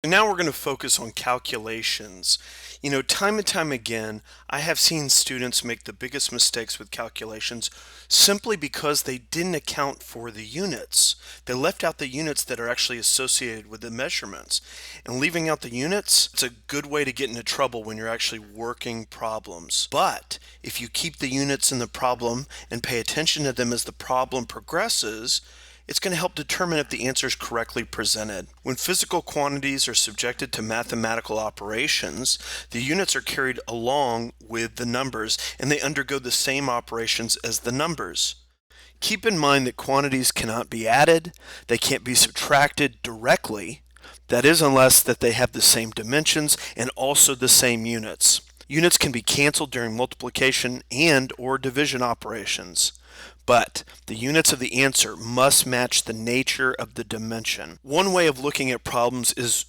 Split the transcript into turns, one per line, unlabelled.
Now we're going to focus on calculations. Time and time again, I have seen students make the biggest mistakes with calculations simply because they didn't account for the units. They left out the units that are actually associated with the measurements. And leaving out the units, it's a good way to get into trouble when you're actually working problems. But if you keep the units in the problem and pay attention to them as the problem progresses, it's going to help determine if the answer is correctly presented. When physical quantities are subjected to mathematical operations, the units are carried along with the numbers and they undergo the same operations as the numbers. Keep in mind that quantities cannot be added, they can't be subtracted directly, that is unless that they have the same dimensions and also the same units. Units can be canceled during multiplication and or division operations. But the units of the answer must match the nature of the dimension. One way of looking at problems is